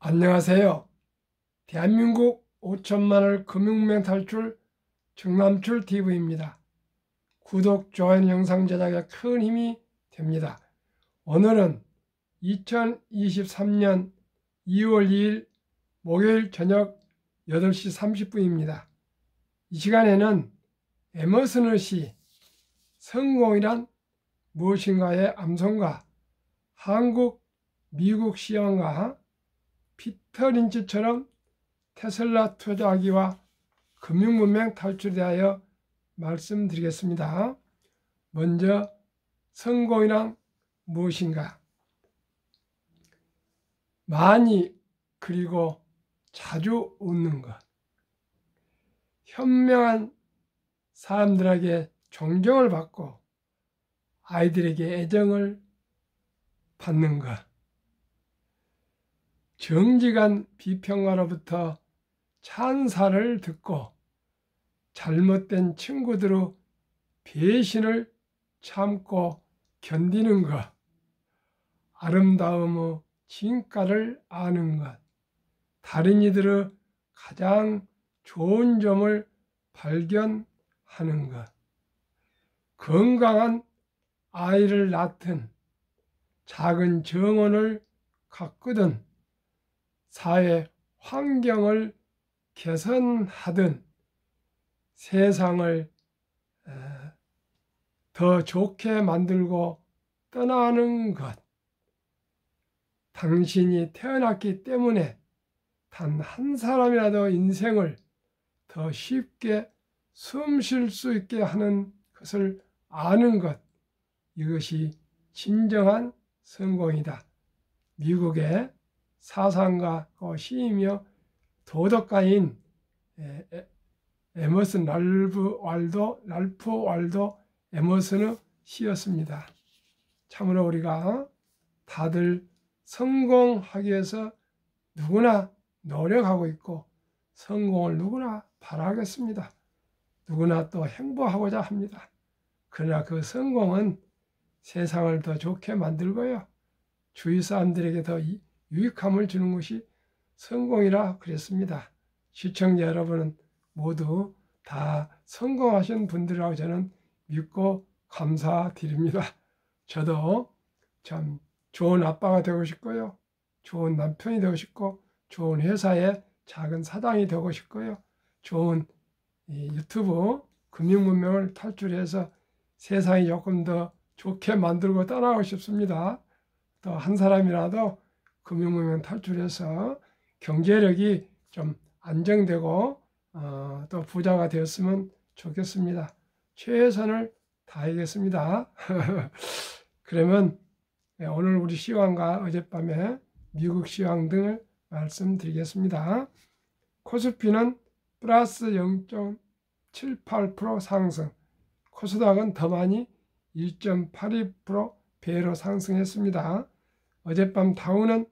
안녕하세요. 대한민국 5천만을 금융맹 탈출 정남출TV입니다. 구독, 좋아요, 영상 제작에 큰 힘이 됩니다. 오늘은 2023년 2월 2일 목요일 저녁 8시 30분입니다. 이 시간에는 에머슨의 시 성공이란 무엇인가의 암송가, 한국, 미국 시황가 피터 린치처럼 테슬라 투자하기와 금융문맹 탈출에 대하여 말씀드리겠습니다. 먼저 성공이란 무엇인가? 많이 그리고 자주 웃는 것. 현명한 사람들에게 존경을 받고 아이들에게 애정을 받는 것. 정직한 비평가로부터 찬사를 듣고 잘못된 친구들의 배신을 참고 견디는 것, 아름다움의 진가를 아는 것, 다른 이들의 가장 좋은 점을 발견하는 것, 건강한 아이를 낳든 작은 정원을 가꾸든 사회 환경을 개선하든 세상을 더 좋게 만들고 떠나는 것. 당신이 태어났기 때문에 단 한 사람이라도 인생을 더 쉽게 숨 쉴 수 있게 하는 것을 아는 것. 이것이 진정한 성공이다. 미국의 사상가고 시이며 도덕가인 에머슨 랄프 waldo 에머슨의 시였습니다. 참으로 우리가 다들 성공하기 위해서 누구나 노력하고 있고 성공을 누구나 바라겠습니다. 누구나 또 행복하고자 합니다. 그러나 그 성공은 세상을 더 좋게 만들고요. 주위 사람들에게 더 유익함을 주는 것이 성공이라 그랬습니다. 시청자 여러분은 모두 다 성공하신 분들이라고 저는 믿고 감사드립니다. 저도 참 좋은 아빠가 되고 싶고요. 좋은 남편이 되고 싶고 좋은 회사의 작은 사장이 되고 싶고요. 좋은 유튜브 금융문명을 탈출해서 세상이 조금 더 좋게 만들고 떠나고 싶습니다. 또 한 사람이라도 금융문명 탈출해서 경제력이 좀 안정되고 또 부자가 되었으면 좋겠습니다. 최선을 다하겠습니다. 그러면 오늘 우리 시황과 어젯밤에 미국 시황 등을 말씀드리겠습니다. 코스피는 플러스 0.78% 상승, 코스닥은 더 많이 1.82% 배로 상승했습니다. 어젯밤 다우는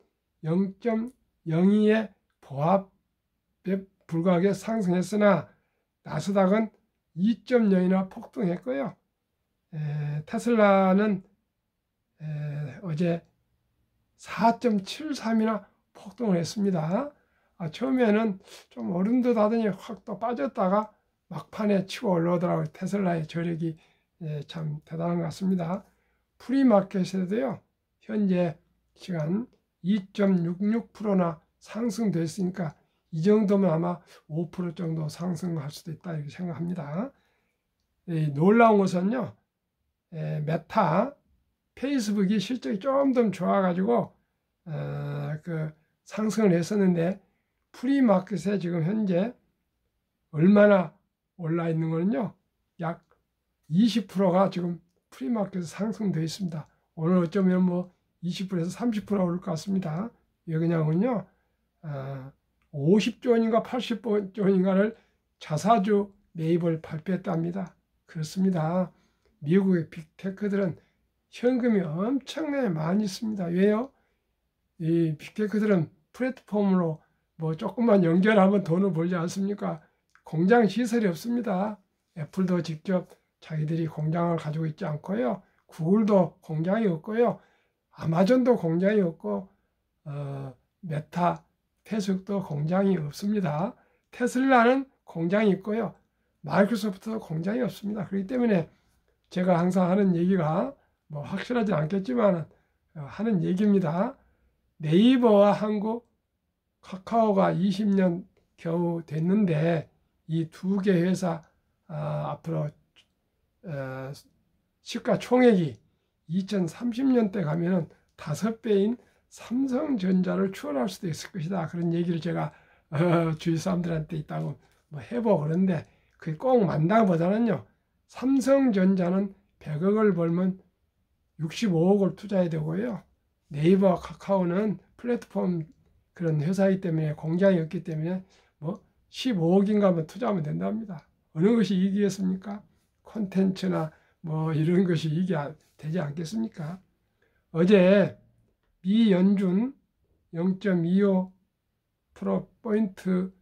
0.02의 보합에 불과하게 상승했으나 나스닥은 2.0이나 폭등했고요. 테슬라는 어제 4.73이나 폭등을 했습니다. 처음에는 좀 오른 듯 하더니 확 또 빠졌다가 막판에 치고 올라오더라고요. 테슬라의 저력이 참 대단한 것 같습니다. 프리마켓에도요, 현재 시간 2.66%나 상승됐으니까 이 정도면 아마 5% 정도 상승할 수도 있다 이렇게 생각합니다. 놀라운 것은요, 메타, 페이스북이 실적이 좀 더 좋아가지고 그 상승을 했었는데 프리마켓에 지금 현재 얼마나 올라 있는 거는요, 약 20%가 지금 프리마켓에 상승되어 있습니다. 오늘 어쩌면 뭐 20%에서 30% 오를 것 같습니다. 왜 그러냐면요, 50조 원인가 80조 원인가를 자사주 매입을 발표했답니다. 그렇습니다. 미국의 빅테크들은 현금이 엄청나게 많이 있습니다. 왜요? 이 빅테크들은 플랫폼으로 뭐 조금만 연결하면 돈을 벌지 않습니까? 공장 시설이 없습니다. 애플도 직접 자기들이 공장을 가지고 있지 않고요. 구글도 공장이 없고요. 아마존도 공장이 없고 메타, 페이스북도 공장이 없습니다. 테슬라는 공장이 있고요. 마이크로소프트도 공장이 없습니다. 그렇기 때문에 제가 항상 하는 얘기가 뭐 확실하지 않겠지만 하는 얘기입니다. 네이버와 한국 카카오가 20년 겨우 됐는데 이 두 개 회사 앞으로 시가총액이 2030년대 가면은 5배인 삼성전자를 추월할 수도 있을 것이다. 그런 얘기를 제가 주위 사람들한테 있다고 뭐 해보고 그런데 그게 꼭 맞다보다는요. 삼성전자는 100억을 벌면 65억을 투자해야 되고요. 네이버와 카카오는 플랫폼 그런 회사이기 때문에 공장이 없기 때문에 뭐 15억인가만 투자하면 된답니다. 어느 것이 이익이겠습니까? 콘텐츠나 뭐 이런 것이 이익이 되지 않겠습니까? 어제 미 연준 0.25%포인트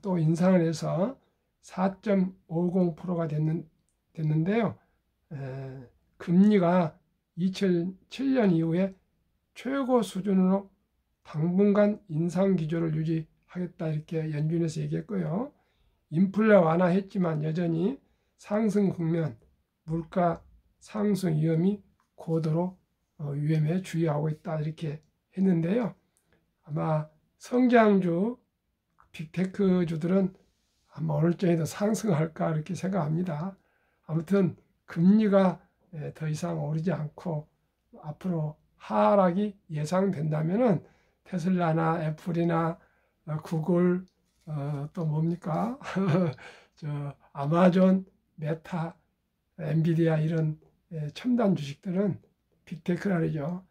또 인상을 해서 4.50%가 됐는데요. 금리가 2007년 이후에 최고 수준으로 당분간 인상 기조를 유지하겠다 이렇게 연준에서 얘기했고요. 인플레 완화했지만 여전히 상승 국면, 물가 상승 위험이 고도로 위험에 주의하고 있다 이렇게 했는데요. 아마 성장주, 빅테크주들은 아마 오늘 저희도 상승할까 이렇게 생각합니다. 아무튼 금리가 더 이상 오르지 않고 앞으로 하락이 예상된다면은 테슬라나 애플이나 구글 또 뭡니까 저 아마존, 메타, 엔비디아 이런 첨단 주식들은 빅테크라죠.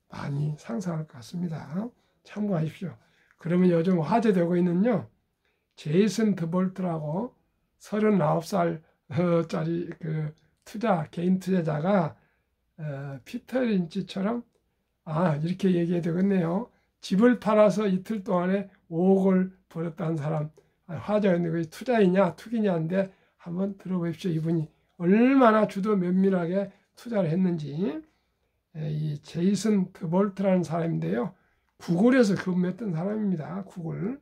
많이 상승할 것 같습니다. 참고하십시오. 그러면 요즘 화제되고 있는요. 제이슨 드볼트라고 39살짜리 그 개인 투자자가 피터 린치처럼 이렇게 얘기해야 되겠네요. 집을 팔아서 이틀 동안에 5억을 벌었다는 사람 화제가 있는데 그게 투자이냐 투기냐인데 한번 들어보십시오. 이분이 얼마나 주도 면밀하게 투자를 했는지. 이 제이슨 드볼트라는 사람인데요. 구글에서 근무했던 사람입니다. 구글.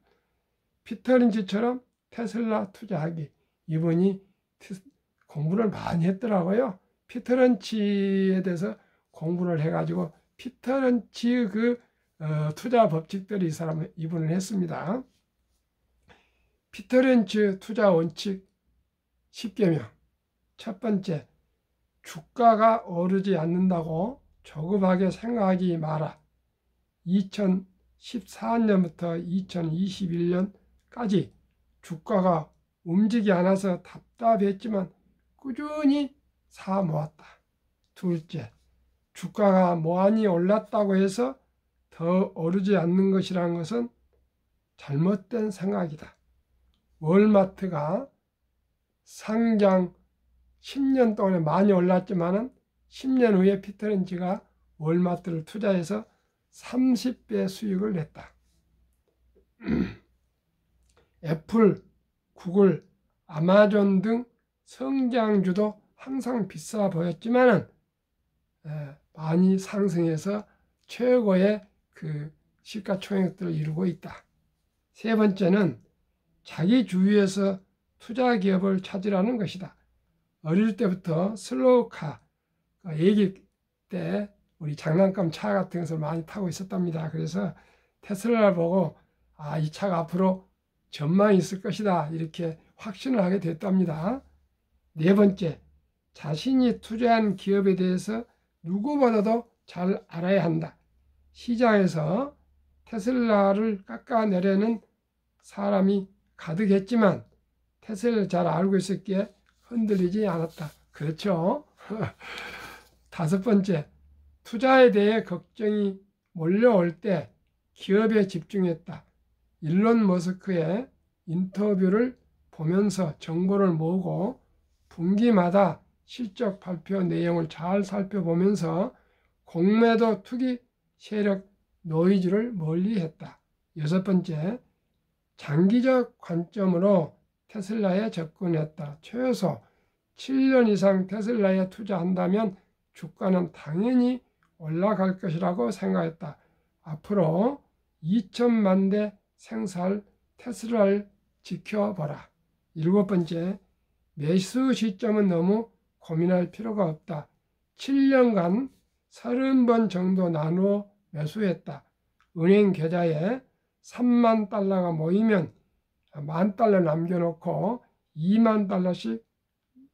피터 린치처럼 테슬라 투자하기. 이분이 공부를 많이 했더라고요. 피터 린치에 대해서 공부를 해가지고 피터 린치 그 투자 법칙들을 이분은 했습니다. 피터 린치 투자 원칙 10개명. 첫 번째, 주가가 오르지 않는다고 조급하게 생각하지 마라. 2014년부터 2021년까지 주가가 움직이지 않아서 답답했지만 꾸준히 사 모았다. 둘째, 주가가 많이 올랐다고 해서 더 오르지 않는 것이라는 것은 잘못된 생각이다. 월마트가 상장 10년 동안에 많이 올랐지만 10년 후에 피터 린치가 월마트를 투자해서 30배 수익을 냈다. 애플, 구글, 아마존 등 성장주도 항상 비싸 보였지만 많이 상승해서 최고의 그 시가총액들을 이루고 있다. 세 번째는 자기 주위에서 투자 기업을 찾으라는 것이다. 어릴 때부터 슬로우카, 애기 때 우리 장난감 차 같은 것을 많이 타고 있었답니다. 그래서 테슬라를 보고 이 차가 앞으로 전망이 있을 것이다 이렇게 확신을 하게 됐답니다. 네 번째, 자신이 투자한 기업에 대해서 누구보다도 잘 알아야 한다. 시장에서 테슬라를 깎아내려는 사람이 가득했지만 테슬라를 잘 알고 있었기에 흔들리지 않았다. 그렇죠? 다섯 번째, 투자에 대해 걱정이 몰려올 때 기업에 집중했다. 일론 머스크의 인터뷰를 보면서 정보를 모으고 분기마다 실적 발표 내용을 잘 살펴보면서 공매도 투기 세력 노이즈를 멀리했다. 여섯 번째, 장기적 관점으로 테슬라에 접근했다. 최소 7년 이상 테슬라에 투자한다면 주가는 당연히 올라갈 것이라고 생각했다. 앞으로 2천만 대 생산할 테슬라를 지켜보라. 7번째, 매수 시점은 너무 고민할 필요가 없다. 7년간 30번 정도 나누어 매수했다. 은행 계좌에 3만 달러가 모이면 10,000달러 남겨놓고 2만 달러씩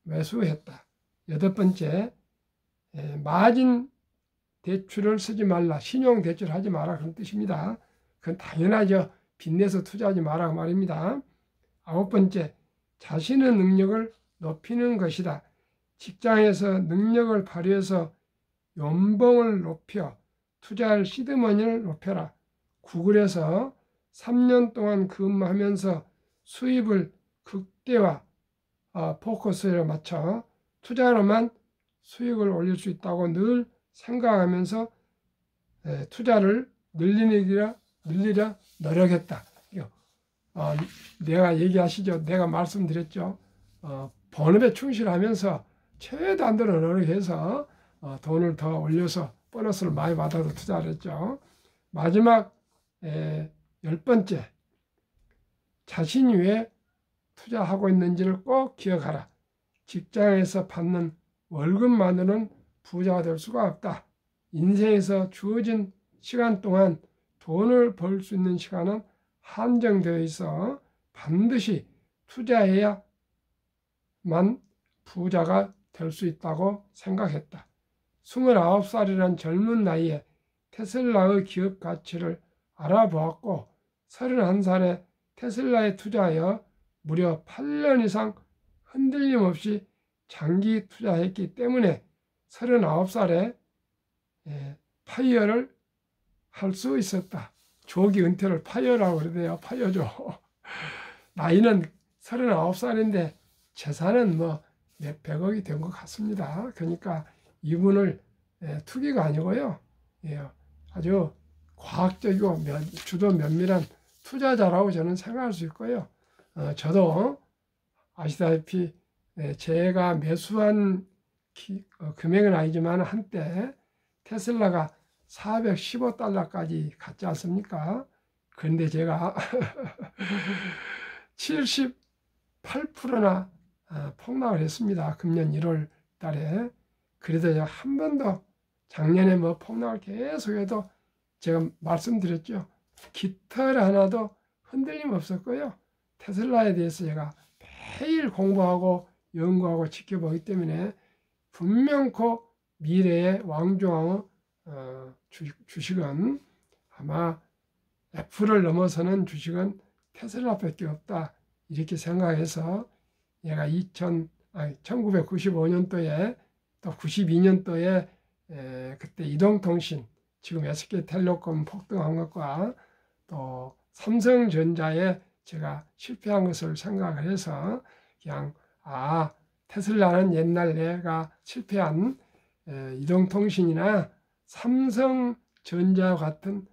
매수했다. 8번째, 마진 대출을 쓰지 말라. 신용 대출 하지 마라. 그런 뜻입니다. 그건 당연하죠. 빚내서 투자하지 마라 말입니다. 9번째, 자신의 능력을 높이는 것이다. 직장에서 능력을 발휘해서 연봉을 높여 투자할 시드머니를 높여라. 구글에서 3년 동안 근무하면서 수입을 극대화 포커스를 맞춰 투자로만 수익을 올릴 수 있다고 늘 생각하면서 투자를 늘리려 노력했다. 내가 얘기하시죠. 내가 말씀드렸죠. 본업에 충실하면서 최대한대로 노력해서 돈을 더 올려서 보너스를 많이 받아서 투자를 했죠. 마지막 10번째, 자신이 왜 투자하고 있는지를 꼭 기억하라. 직장에서 받는 월급만으로는 부자가 될 수가 없다. 인생에서 주어진 시간 동안 돈을 벌 수 있는 시간은 한정되어 있어 반드시 투자해야만 부자가 될 수 있다고 생각했다. 29살이란 젊은 나이에 테슬라의 기업 가치를 알아보았고 31살에 테슬라에 투자하여 무려 8년 이상 흔들림 없이 장기 투자했기 때문에 39살에 파이어를 할 수 있었다. 조기 은퇴를 파이어라고 그러대요. 파이어죠. 나이는 39살인데 재산은 뭐 몇백억이 된 것 같습니다. 그러니까 이분을 투기가 아니고요. 아주 과학적이고 주도 면밀한 투자자라고 저는 생각할 수 있고요. 저도 아시다시피 제가 매수한 금액은 아니지만 한때 테슬라가 415달러까지 갔지 않습니까? 그런데 제가 78%나 폭락을 했습니다. 금년 1월 달에. 그래도 한 번도 작년에 뭐 폭락을 계속해도 제가 말씀드렸죠. 깃털 하나도 흔들림 없었고요. 테슬라에 대해서 제가 매일 공부하고 연구하고 지켜보기 때문에 분명코 미래의 왕중왕의 주식은 아마 애플을 넘어서는 주식은 테슬라밖에 없다. 이렇게 생각해서 얘가 1995년도에 또 92년도에 그때 이동통신 지금 SK텔레콤 폭등한 것과 또 삼성전자에 제가 실패한 것을 생각을 해서 그냥 테슬라는 옛날 내가 실패한 이동통신이나 삼성전자 같은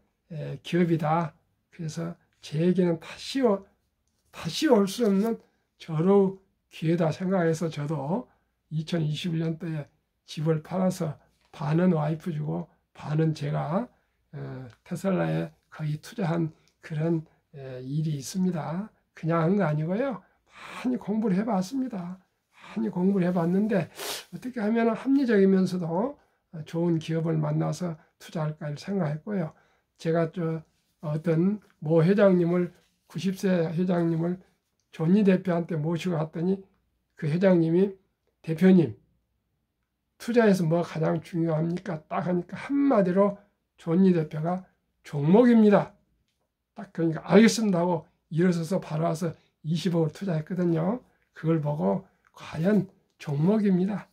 기업이다. 그래서 제에게는 다시 올 수 없는 저로 기회다 생각해서 저도 2021년도에 집을 팔아서 반은 와이프 주고 반은 제가 테슬라에 거의 투자한 그런 일이 있습니다. 그냥 한 거 아니고요. 많이 공부를 해봤습니다. 많이 공부를 해봤는데 어떻게 하면 합리적이면서도 좋은 기업을 만나서 투자할까 생각했고요. 제가 어떤 모 회장님을 90세 회장님을 존니 대표한테 모시고 갔더니 그 회장님이 대표님 투자에서 뭐가 가장 중요합니까? 딱 하니까 한마디로 존니 대표가 종목입니다. 딱 그러니까 알겠습니다 하고 일어서서 바로 와서 20억을 투자했거든요. 그걸 보고 과연 종목입니다.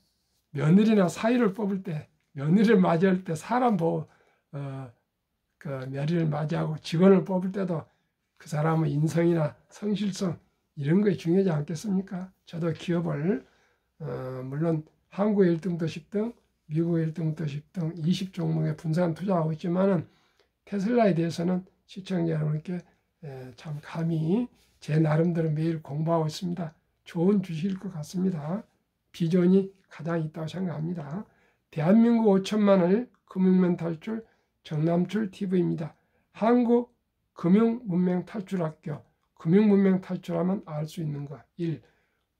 며느리나 사위를 뽑을 때 며느리를 맞이할 때 사람 보고 그 며느리를 맞이하고 직원을 뽑을 때도 그 사람의 인성이나 성실성 이런 게 중요하지 않겠습니까? 저도 기업을 물론 한국의 1등부터 10등, 미국의 1등부터 10등 20종목에 분산 투자하고 있지만은 테슬라에 대해서는 시청자 여러분께 참 감히 제 나름대로 매일 공부하고 있습니다. 좋은 주식일 것 같습니다. 비전이 가장 있다고 생각합니다. 대한민국 5천만을 금융면 탈출 정남출 TV입니다. 한국 금융문맹 탈출학교. 금융문맹 탈출하면 알 수 있는 것. 1.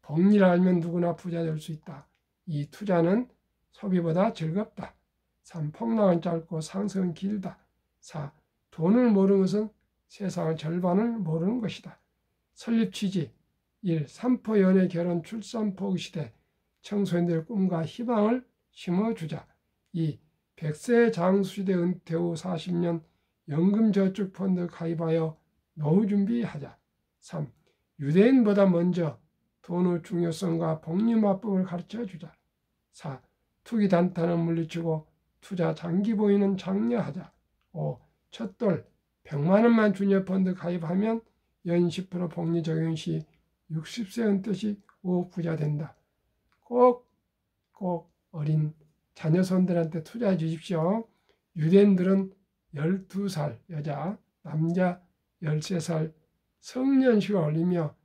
복리를 알면 누구나 부자 될 수 있다. 2. 투자는 소비보다 즐겁다. 3. 폭락은 짧고 상승은 길다. 4. 돈을 모르는 것은 세상의 절반을 모르는 것이다. 설립 취지. 1. 삼포 연애 결혼 출산 포기 시대. 청소년들의 꿈과 희망을 심어주자. 2. 100세 장수시대 은퇴 후 40년 연금저축펀드 가입하여 노후 준비하자. 3. 유대인보다 먼저 돈의 중요성과 복리마법을 가르쳐주자. 4. 투기 단타는 물리치고 투자 장기 보이는 장려하자. 5. 첫돌 100만 원만 주녀 펀드 가입하면 연 10% 복리 적용 시 60세 은퇴 시 5억 부자 된다. 꼭 어린 자녀손들한테 투자해 주십시오. 유대인들은 12살 여자, 남자 13살 성년식을 올리며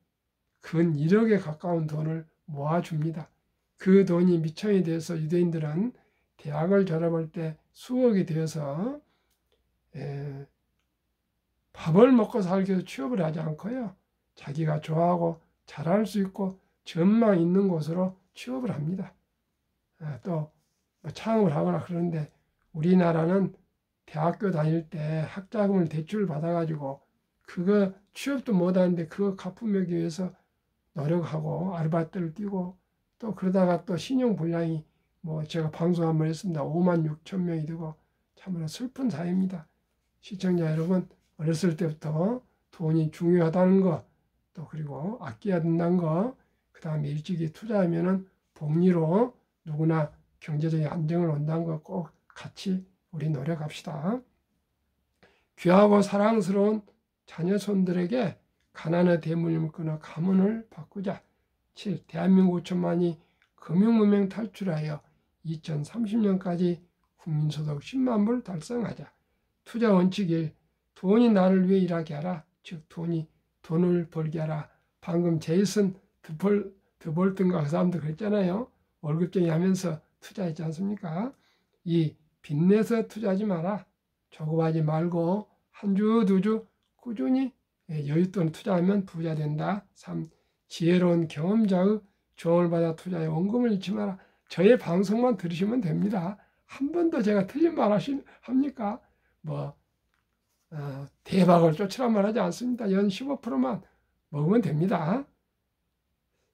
근 1억에 가까운 돈을 모아줍니다. 그 돈이 미천이 돼서 유대인들은 대학을 졸업할 때 수억이 되어서 밥을 먹고 살기 위해서 취업을 하지 않고요. 자기가 좋아하고 잘할 수 있고 전망 있는 곳으로 취업을 합니다. 또 창업을 하거나 그러는데 우리나라는 대학교 다닐 때 학자금을 대출 받아가지고 그거 취업도 못하는데 그거 갚으기 위해서 노력하고 아르바이트를 뛰고 또 그러다가 또 신용불량이 제가 방송 한번 했습니다. 5만 6천 명이 되고 참으로 슬픈 사회입니다. 시청자 여러분, 어렸을 때부터 돈이 중요하다는 거, 또 그리고 아껴야 된다는 거, 그 다음에 일찍이 투자하면은 복리로 누구나 경제적인 안정을 온다는 거 꼭 같이 우리 노력합시다. 귀하고 사랑스러운 자녀손들에게 가난의 대물림을 끊어 가문을 바꾸자. 7. 대한민국 5천만이 금융문맹 탈출하여 2030년까지 국민소득 10만 불 달성하자. 투자 원칙 1. 돈이 나를 위해 일하게 하라. 즉 돈을 벌게 하라. 방금 제이슨 드볼튼과 그 사람도 그랬잖아요. 월급쟁이 하면서 투자했지 않습니까? 2. 빚내서 투자하지 마라. 조급하지 말고 한 주, 두 주 꾸준히 여윳돈 투자하면 부자 된다. 3. 지혜로운 경험자의 조언을 받아 투자에 원금을 잃지 마라. 저의 방송만 들으시면 됩니다. 한 번도 제가 틀린 말 합니까? 대박을 쫓으란 말 하지 않습니다. 연 15%만 먹으면 됩니다.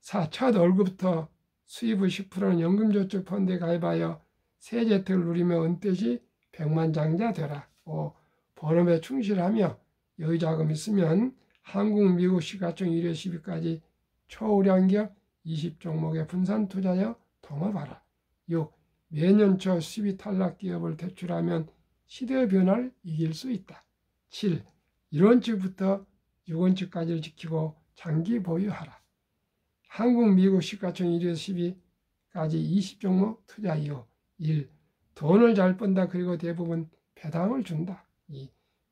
4. 첫 월급부터 수입의 10%는 연금저축펀드에 가입하여 세제혜택을 누리며 은퇴 시 100만 장자 되라. 5. 본업에 충실하며 여유자금 있으면 한국, 미국 시가총 1회 10위까지 초우량기업 20종목에 분산 투자하여 동업하라. 6. 매년 초 10위 탈락 기업을 대출하면 시대의 변화를 이길 수 있다. 7. 1원칙부터 6원칙까지를 지키고 장기 보유하라. 한국, 미국 시가총 1위에서 10위까지 20종목 투자 이후. 1. 돈을 잘 번다. 그리고 대부분 배당을 준다. 2.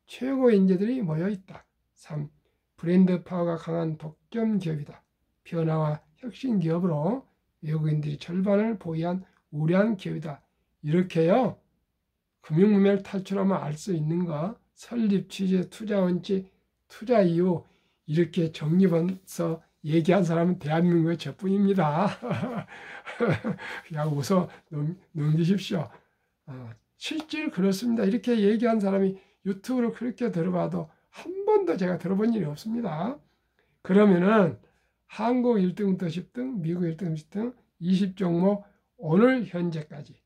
최고 인재들이 모여있다. 3. 브랜드 파워가 강한 독점 기업이다. 변화와 혁신 기업으로 외국인들이 절반을 보유한 우량 기업이다. 이렇게요. 금융문맹을 탈출하면 알 수 있는 거, 설립 취지, 투자 원칙, 투자 이유 이렇게 정리해서 얘기한 사람은 대한민국의 저뿐입니다. 그냥 웃어 넘기십시오. 실제로 그렇습니다. 이렇게 얘기한 사람이 유튜브를 그렇게 들어봐도 한 번도 제가 들어본 일이 없습니다. 그러면은 한국 1등부터 10등, 미국 1등, 10등, 20종목 오늘 현재까지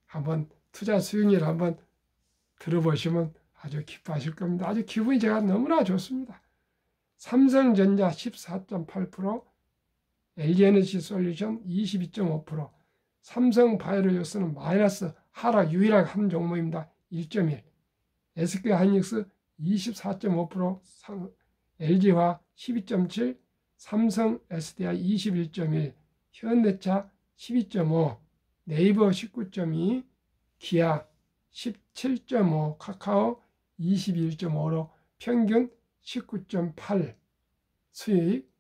한번 투자 수익률 한번 들어보시면 아주 기뻐하실 겁니다. 아주 기분이 제가 너무나 좋습니다. 삼성전자 14.8%, LG에너지 솔루션 22.5%, 삼성바이오로직스는 마이너스 하락 유일하게 한 종목입니다. 1.1, SK하이닉스 24.5%, LG화 12.7%, 삼성 SDI 21.1%, 현대차 12.5%, 네이버 19.2%, 기아 17.5%, 카카오 21.5%로 평균 19.8% 수익,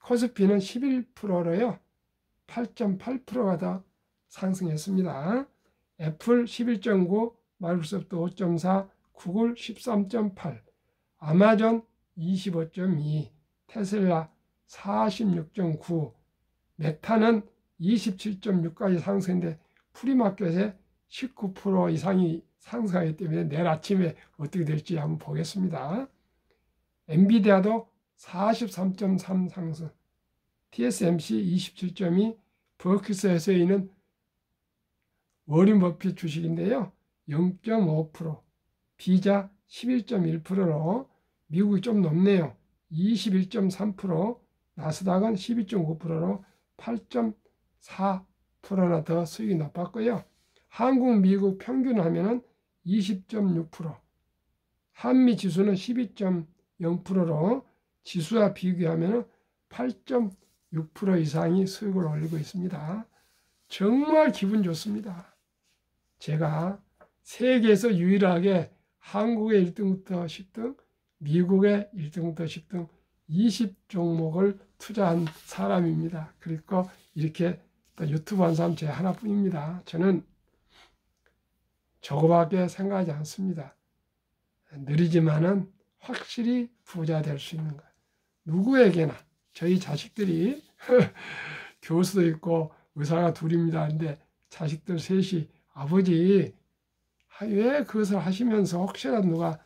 코스피는 11%로요. 8.8%가 더 상승했습니다. 애플 11.9%, 마이크로소프트 5.4%, 구글 13.8, 아마존 25.2, 테슬라 46.9, 메타는 27.6까지 상승했는데 프리마켓에 19% 이상이 상승하기 때문에 내일 아침에 어떻게 될지 한번 보겠습니다. 엔비디아도 43.3 상승, TSMC 27.2, 버크셔에서 있는 워렌 버핏 주식인데요. 0.5%, 비자 11.1%로 미국이 좀 높네요. 21.3%, 나스닥은 12.9%로 8.4%나 더 수익이 높았고요. 한국, 미국 평균하면은 20.6%, 한미 지수는 12.0%로 지수와 비교하면은 8.6% 이상이 수익을 올리고 있습니다. 정말 기분 좋습니다. 제가 세계에서 유일하게 한국의 1등부터 10등, 미국의 1등부터 10등 20종목을 투자한 사람입니다. 그리고 이렇게 또 유튜브 한 사람 제 하나뿐입니다. 저는 저거밖에 생각하지 않습니다. 느리지만은 확실히 부자 될 수 있는 거예요. 누구에게나 저희 자식들이 교수도 있고 의사가 둘입니다. 근데 자식들 셋이 아버지 왜 그것을 하시면서 혹시라도 누가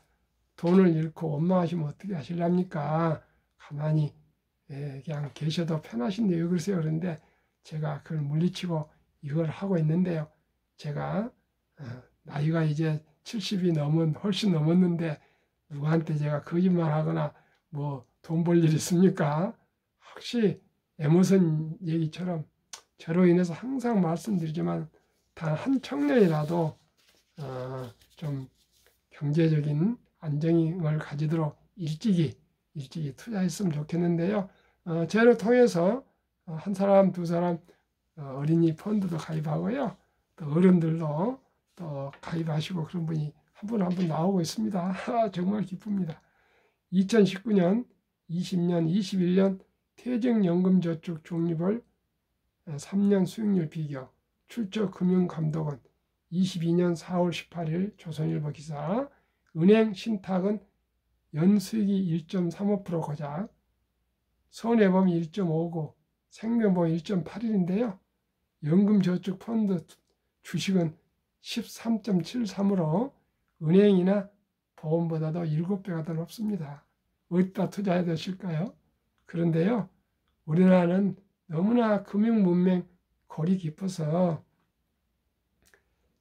돈을 잃고 원망하시면 어떻게 하실랍니까? 가만히 그냥 계셔도 편하신데 왜 그러세요? 그런데 제가 그걸 물리치고 이걸 하고 있는데요. 제가 나이가 이제 70이 훨씬 넘었는데 누구한테 제가 거짓말하거나 뭐 돈 벌 일 있습니까? 혹시 에머슨 얘기처럼 저로 인해서 항상 말씀드리지만 단 한 청년이라도 좀 경제적인 안정을 가지도록 일찍이 투자했으면 좋겠는데요. 저를 통해서 한 사람, 두 사람 어린이 펀드도 가입하고요. 또 어른들도 또 가입하시고 그런 분이 한 분 한 분 나오고 있습니다. 정말 기쁩니다. 2019년, 20년, 21년 퇴직연금저축 적립을 3년 수익률 비교 출처금융감독원 22년 4월 18일 조선일보 기사. 은행 신탁은 연수익이 1.35% 고작, 손해보험 1.59, 생명보험 1.81인데요. 연금저축펀드 주식은 13.73으로 은행이나 보험보다도 7배가 더 높습니다. 어디다 투자해야 되실까요? 그런데요, 우리나라는 너무나 금융문맹 골이 깊어서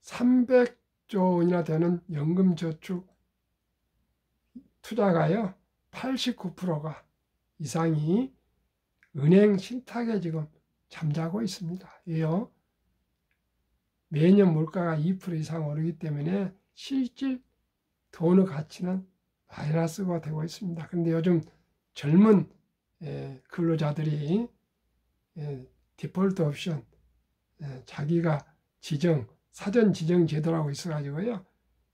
300조 원이나 되는 연금저축 투자가요, 89%가 이상이 은행 신탁에 지금 잠자고 있습니다. 왜요? 매년 물가가 2% 이상 오르기 때문에 실질 돈의 가치는 마이너스가 되고 있습니다. 그런데 요즘 젊은 근로자들이 디폴트 옵션, 자기가 사전 지정 제도라고 있어가지고요,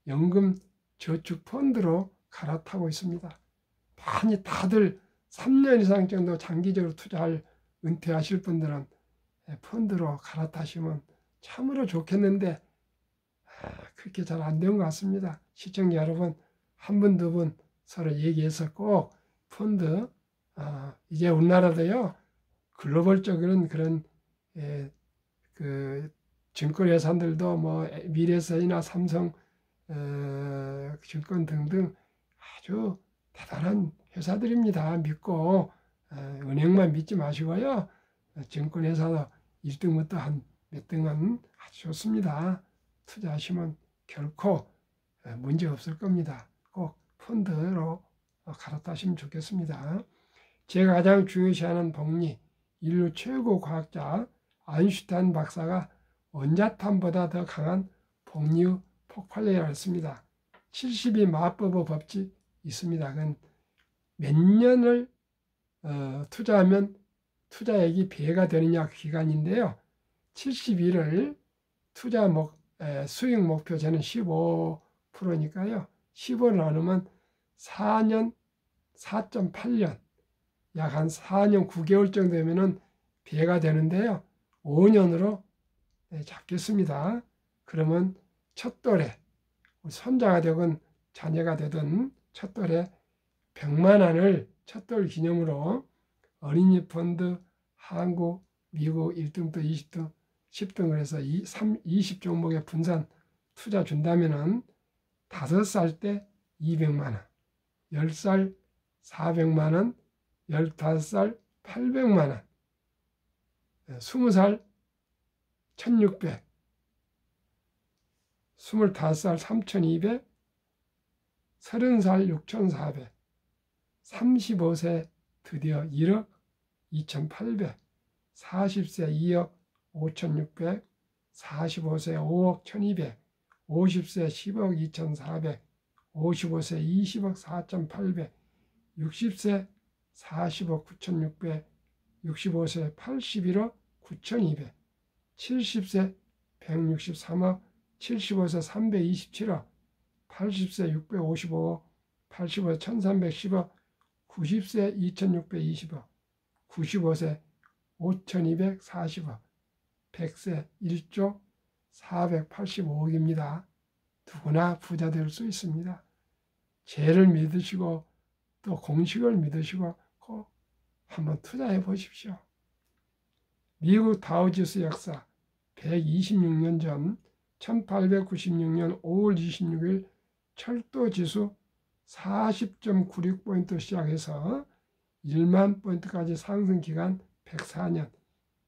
연금 저축 펀드로 갈아타고 있습니다. 많이 다들 3년 이상 정도 장기적으로 투자할 은퇴하실 분들은 펀드로 갈아타시면 참으로 좋겠는데 그렇게 잘 안 된 것 같습니다. 시청자 여러분, 한 분, 두 분 서로 얘기해서 꼭 펀드, 이제 우리나라도요, 글로벌적인 그런 그 증권회사들도 뭐 미래에셋이나 삼성 증권 등등 아주 대단한 회사들입니다. 믿고 은행만 믿지 마시고요. 증권회사도 1등부터 한 몇 등은 아주 좋습니다. 투자하시면 결코 문제 없을 겁니다. 꼭 펀드로 갈아타시면 좋겠습니다. 제가 가장 중요시하는 복리, 인류 최고 과학자 아인슈타인 박사가 원자탄보다 더 강한 복리의 폭발력이라고 했습니다. 72 마법의 법칙이 있습니다. 그건 몇 년을 투자하면 투자액이 배가 되느냐 기간인데요. 72를 수익 목표 저는 15%니까요. 15를 나누면 4년, 4.8년, 약 한 4년 9개월 정도 되면은 배가 되는데요. 5년으로 잡겠습니다. 그러면 첫 돌에 손자가 되건 자녀가 되던 첫돌에 100만 원을 첫돌 기념으로 어린이 펀드 한국, 미국 1등부터 20등, 10등을 해서 20종목에 분산 투자 준다면은 5살 때 200만 원, 10살 400만 원, 15살 800만 원, 20살 1600, 25살 3200, 30살 6400, 35세 드디어 1억 2800, 40세 2억 5600, 45세 5억 1200, 50세 10억 2400, 55세 20억 4800, 60세 40억 9600, 65세 81억 9200, 70세 163억, 75세 327억, 80세 655억, 85세 1310억, 90세 2620억, 95세 5240억, 100세 1조 485억입니다. 누구나 부자 될 수 있습니다. 죄를 믿으시고 또 공식을 믿으시고 꼭 한번 투자해 보십시오. 미국 다우지수 역사 126년 전 1896년 5월 26일 철도지수 40.96포인트 시작해서 1만 포인트까지 상승 기간 104년,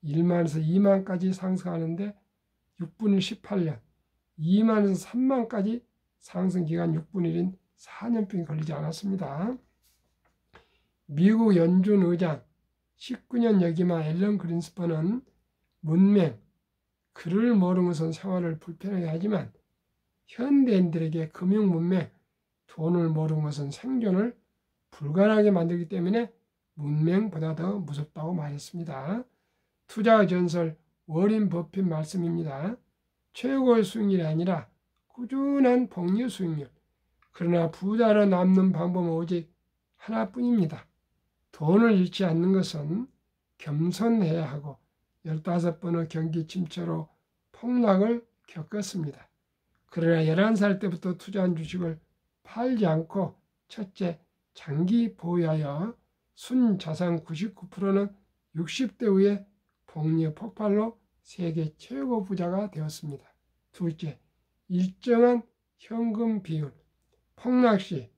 1만에서 2만까지 상승하는데 6분의 18년, 2만에서 3만까지 상승 기간 6분의 1인 4년뿐이 걸리지 않았습니다. 미국 연준 의장 19년 역임한 앨런 그린스펀은 문맹, 글을 모르는 것은 생활을 불편하게 하지만 현대인들에게 금융 문맹, 돈을 모르는 것은 생존을 불가능하게 만들기 때문에 문맹보다 더 무섭다고 말했습니다. 투자 전설 워린 버핏 말씀입니다. 최고의 수익률이 아니라 꾸준한 복리 수익률. 그러나 부자로 남는 방법은 오직 하나뿐입니다. 돈을 잃지 않는 것은 겸손해야 하고 15번의 경기 침체로 폭락을 겪었습니다. 그러나 11살 때부터 투자한 주식을 팔지 않고 첫째, 장기 보유하여 순자산 99%는 60대 후에 복리 폭발로 세계 최고 부자가 되었습니다. 둘째, 일정한 현금 비율. 폭락 시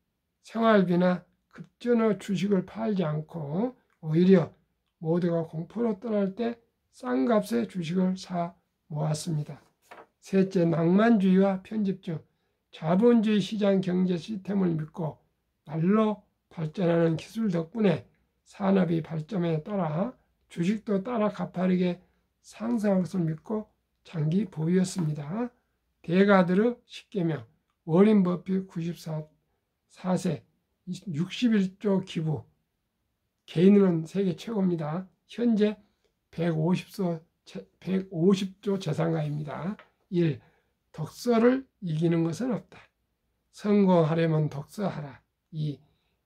생활비나 급전의 주식을 팔지 않고 오히려 모두가 공포로 떠날 때 싼 값에 주식을 사 모았습니다. 셋째, 낭만주의와 편집증. 자본주의 시장 경제 시스템을 믿고 날로 발전하는 기술 덕분에 산업이 발전에 따라 주식도 따라 가파르게 상승할 것을 믿고 장기 보유했습니다. 대가들의 10계명, 워린 버핏 94세, 61조 기부, 개인은 세계 최고입니다. 현재 150조 재산가입니다. 1. 독서를 이기는 것은 없다. 성공하려면 독서하라. 2.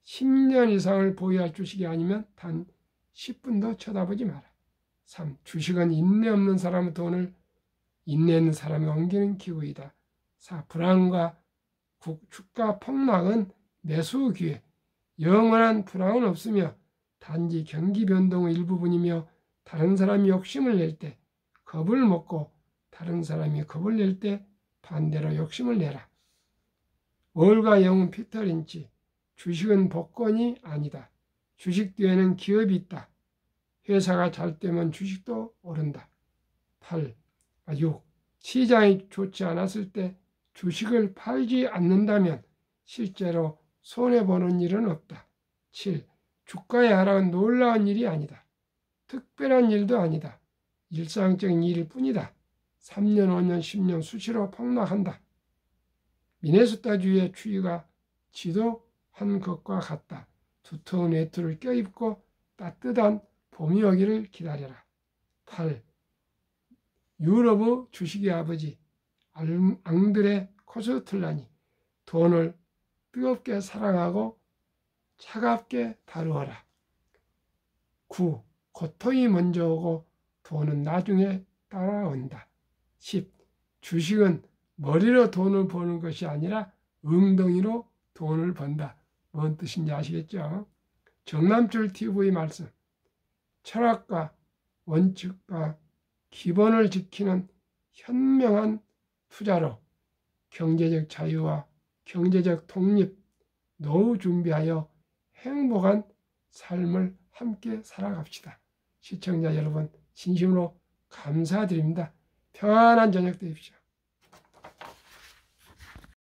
10년 이상을 보유할 주식이 아니면 단 10분도 쳐다보지 마라. 3. 주식은 인내 없는 사람의 돈을 인내 있는 사람이 옮기는 기구이다. 4. 불황과 주가 폭락은 매수 기회. 영원한 불황은 없으며 단지 경기 변동의 일부분이며 다른 사람이 욕심을 낼 때 겁을 먹고 다른 사람이 겁을 낼 때 반대로 욕심을 내라. 월가 영웅 피터 린치. 주식은 복권이 아니다. 주식 뒤에는 기업이 있다. 회사가 잘 되면 주식도 오른다. 6. 시장이 좋지 않았을 때 주식을 팔지 않는다면 실제로 손해보는 일은 없다. 7. 주가의 하락은 놀라운 일이 아니다. 특별한 일도 아니다. 일상적인 일일 뿐이다. 3년, 5년, 10년 수시로 폭락한다. 미네소타주의 추위가 지도한 것과 같다. 두터운 외투를 껴입고 따뜻한 봄이 오기를 기다려라. 8. 유럽의 주식의 아버지 앙드레 코스틀라니. 돈을 뜨겁게 사랑하고 차갑게 다루어라. 9. 고통이 먼저 오고 돈은 나중에 따라온다. 10. 주식은 머리로 돈을 버는 것이 아니라 엉덩이로 돈을 번다. 뭔 뜻인지 아시겠죠? 정남철 TV의 말씀. 철학과 원칙과 기본을 지키는 현명한 투자로 경제적 자유와 경제적 독립, 노후 준비하여 행복한 삶을 함께 살아갑시다. 시청자 여러분, 진심으로 감사드립니다. 평안한 저녁 되십시오.